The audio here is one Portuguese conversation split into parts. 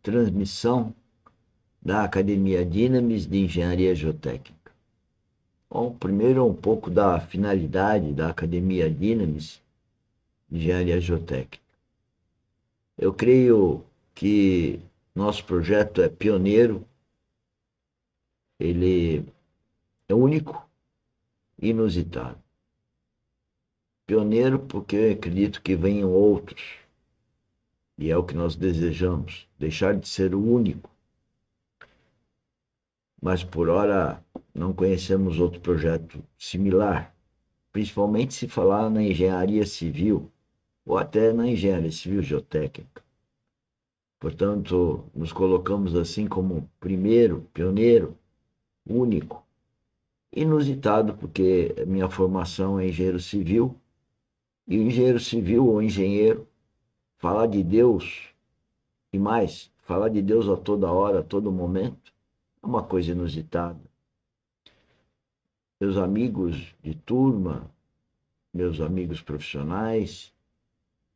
transmissão da Academia Dynamis de Engenharia Geotécnica. Bom, primeiro um pouco da finalidade da Academia Dynamis de Engenharia Geotécnica. Eu creio que nosso projeto é pioneiro, ele é único e inusitado. Pioneiro porque eu acredito que venham outros, e é o que nós desejamos, deixar de ser o único. Mas por ora não conhecemos outro projeto similar, principalmente se falar na engenharia civil ou até na engenharia civil geotécnica. Portanto, nos colocamos assim como primeiro, pioneiro, único, inusitado, porque minha formação é engenheiro civil, e o engenheiro civil ou engenheiro falar de Deus e mais, falar de Deus a toda hora, a todo momento, é uma coisa inusitada. Meus amigos de turma, meus amigos profissionais,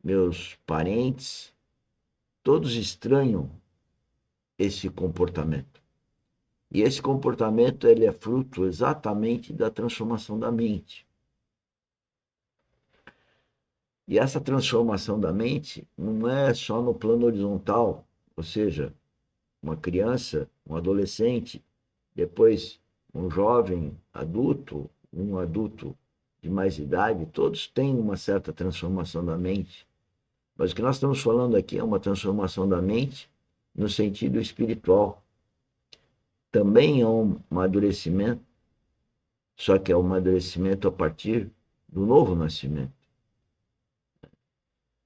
meus parentes, todos estranham esse comportamento. E esse comportamento ele é fruto exatamente da transformação da mente. E essa transformação da mente não é só no plano horizontal, ou seja, uma criança, um adolescente, depois um jovem adulto, um adulto de mais idade, todos têm uma certa transformação da mente. Mas o que nós estamos falando aqui é uma transformação da mente no sentido espiritual. Também é um amadurecimento, só que é um amadurecimento a partir do novo nascimento.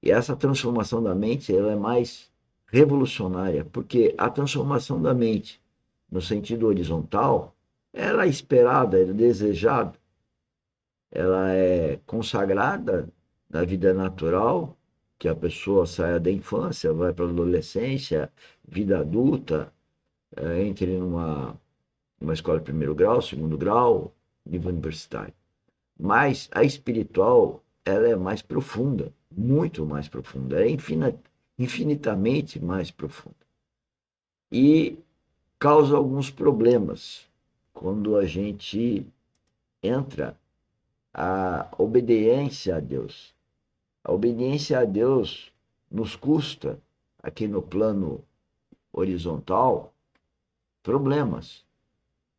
E essa transformação da mente ela é mais revolucionária, porque a transformação da mente no sentido horizontal, ela é esperada, é desejada, ela é consagrada na vida natural, que a pessoa saia da infância, vai para a adolescência, vida adulta, entre numa escola de primeiro grau, segundo grau, nível universitário. Mas a espiritual, ela é mais profunda, muito mais profunda, é infinitamente mais profunda. E causa alguns problemas quando a gente entra a obediência a Deus. A obediência a Deus nos custa, aqui no plano horizontal, problemas,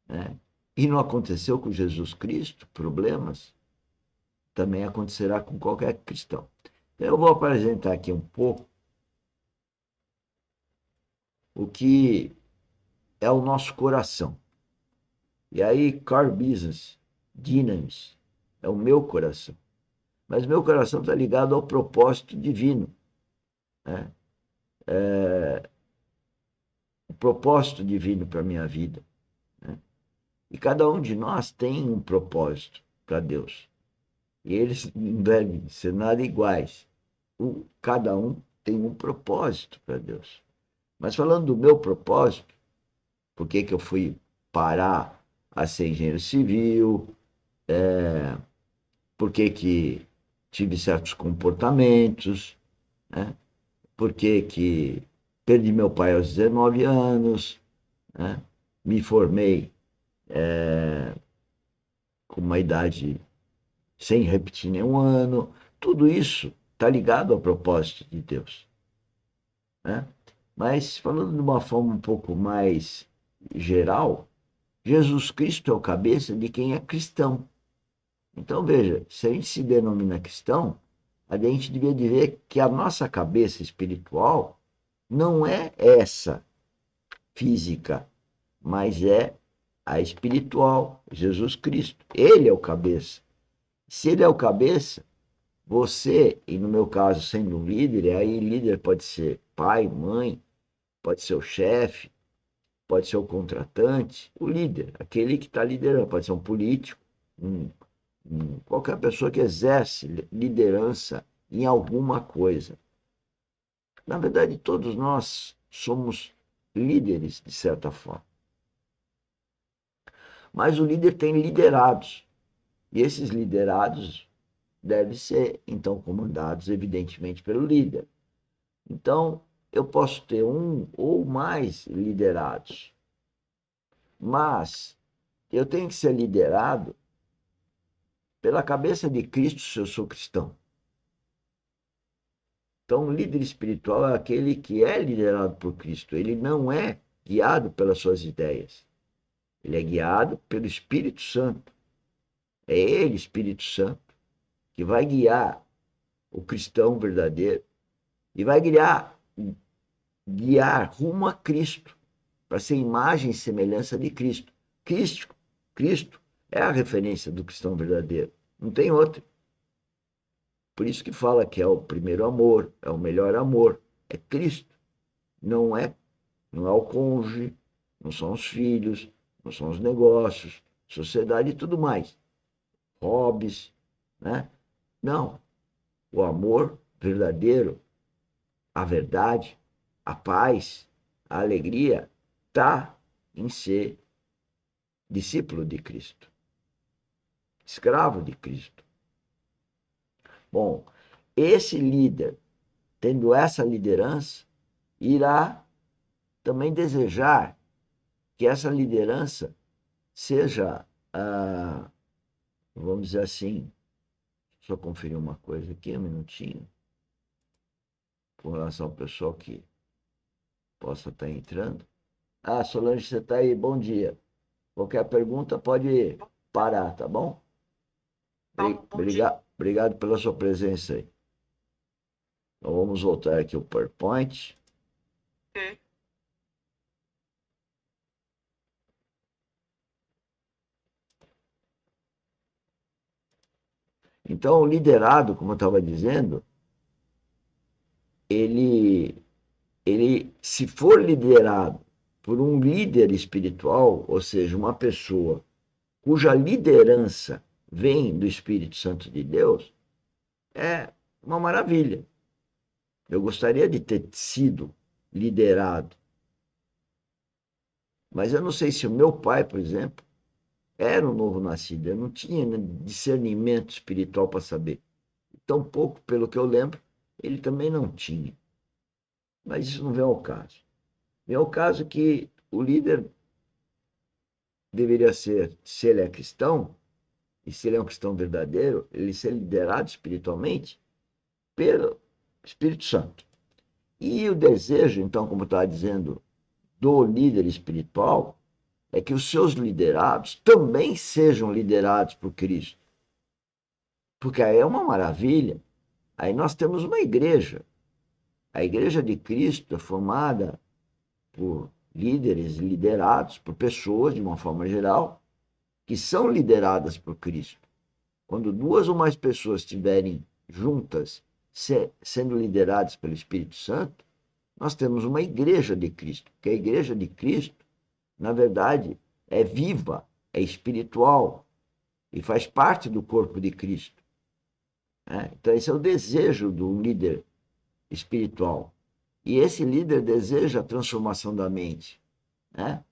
né? E não aconteceu com Jesus Cristo, problemas, também acontecerá com qualquer cristão. Então, eu vou apresentar aqui um pouco o que é o nosso coração. E aí, core business, dynamis, é o meu coração. Mas meu coração está ligado ao propósito divino, né? O propósito divino para a minha vida, né? E cada um de nós tem um propósito para Deus. E eles não devem ser nada iguais. Cada um tem um propósito para Deus. Mas falando do meu propósito, por que eu fui parar a ser engenheiro civil, por que tive certos comportamentos, né? Por que perdi meu pai aos 19 anos, né? Me formei com uma idade sem repetir nenhum ano. Tudo isso está ligado ao propósito de Deus, né? Mas falando de uma forma um pouco mais geral, Jesus Cristo é o cabeça de quem é cristão. Então veja, se a gente se denomina cristão, a gente devia dizer que a nossa cabeça espiritual não é essa física, mas é a espiritual, Jesus Cristo. Ele é o cabeça. Se ele é o cabeça, você, e no meu caso, sendo um líder, aí líder pode ser pai, mãe, pode ser o chefe, pode ser o contratante, o líder, aquele que está liderando, pode ser um político, qualquer pessoa que exerce liderança em alguma coisa. Na verdade, todos nós somos líderes, de certa forma. Mas o líder tem liderados. E esses liderados devem ser, então, comandados, evidentemente, pelo líder. Então, eu posso ter um ou mais liderados, mas eu tenho que ser liderado pela cabeça de Cristo se eu sou cristão. Então, o líder espiritual é aquele que é liderado por Cristo. Ele não é guiado pelas suas ideias. Ele é guiado pelo Espírito Santo. É ele, Espírito Santo, que vai guiar o cristão verdadeiro e vai guiar rumo a Cristo, para ser imagem e semelhança de Cristo. Cristo. Cristo é a referência do cristão verdadeiro. Não tem outro. Por isso que fala que é o primeiro amor, é o melhor amor. É Cristo. Não é, não é o cônjuge, não são os filhos, não são os negócios, sociedade e tudo mais. Hobbies, né? Não. O amor verdadeiro, a verdade, a paz, a alegria, está em ser discípulo de Cristo, escravo de Cristo. Bom, esse líder, tendo essa liderança, irá também desejar que essa liderança seja, vamos dizer assim, só conferir uma coisa aqui, um minutinho, com relação ao pessoal que possa estar entrando. Ah, Solange, você está aí, bom dia. Qualquer pergunta pode parar, tá bom? Bom dia. Obrigado pela sua presença aí. Então vamos voltar aqui ao PowerPoint. Ok. Então, o liderado, como eu estava dizendo, ele, se for liderado por um líder espiritual, ou seja, uma pessoa cuja liderança vem do Espírito Santo de Deus, é uma maravilha. Eu gostaria de ter sido liderado, mas eu não sei se o meu pai, por exemplo, era um novo nascido, eu não tinha discernimento espiritual para saber. Tampouco, pelo que eu lembro, ele também não tinha. Mas isso não vem ao caso. Vem ao caso que o líder deveria ser, se ele é cristão, e se ele é um cristão verdadeiro, ele ser liderado espiritualmente pelo Espírito Santo. E o desejo, então, como eu estava dizendo, do líder espiritual, é que os seus liderados também sejam liderados por Cristo. Porque aí é uma maravilha. Aí nós temos uma igreja. A igreja de Cristo é formada por líderes liderados por pessoas, de uma forma geral, que são lideradas por Cristo. Quando duas ou mais pessoas estiverem juntas, sendo lideradas pelo Espírito Santo, nós temos uma igreja de Cristo. Porque a igreja de Cristo, na verdade, é viva, é espiritual e faz parte do corpo de Cristo. Né? Então, esse é o desejo do líder espiritual. E esse líder deseja a transformação da mente. Né?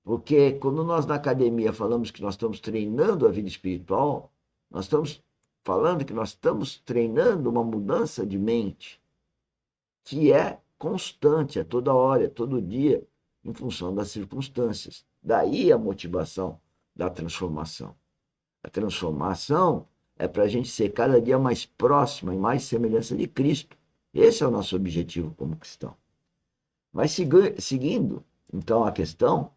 Porque quando nós na academia falamos que nós estamos treinando a vida espiritual, nós estamos falando que nós estamos treinando uma mudança de mente que é constante, é toda hora, é todo dia, em função das circunstâncias. Daí a motivação da transformação. A transformação é para a gente ser cada dia mais próxima e mais semelhança de Cristo. Esse é o nosso objetivo como cristão. Mas seguindo, então, a questão,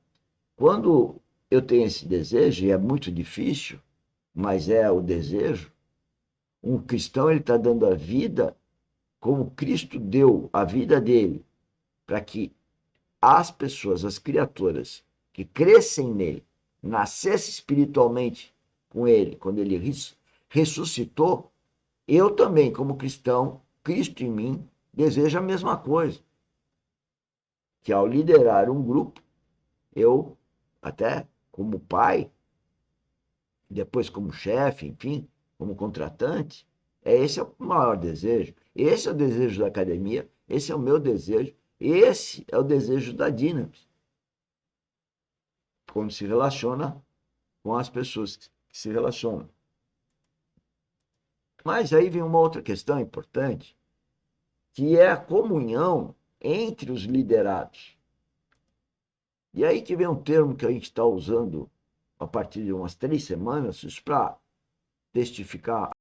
quando eu tenho esse desejo, e é muito difícil, mas é o desejo, um cristão ele está dando a vida como Cristo deu a vida dele, para que as pessoas, as criaturas que crescem nele, nascessem espiritualmente com ele, quando ele ressuscitou, eu também, como cristão, Cristo em mim, desejo a mesma coisa. Que ao liderar um grupo, eu, até como pai, depois como chefe, enfim, como contratante, esse é o maior desejo. Esse é o desejo da academia, esse é o meu desejo, esse é o desejo da Dynamis, quando se relaciona com as pessoas que se relacionam. Mas aí vem uma outra questão importante, que é a comunhão entre os liderados. E aí que vem um termo que a gente está usando a partir de umas 3 semanas para testificar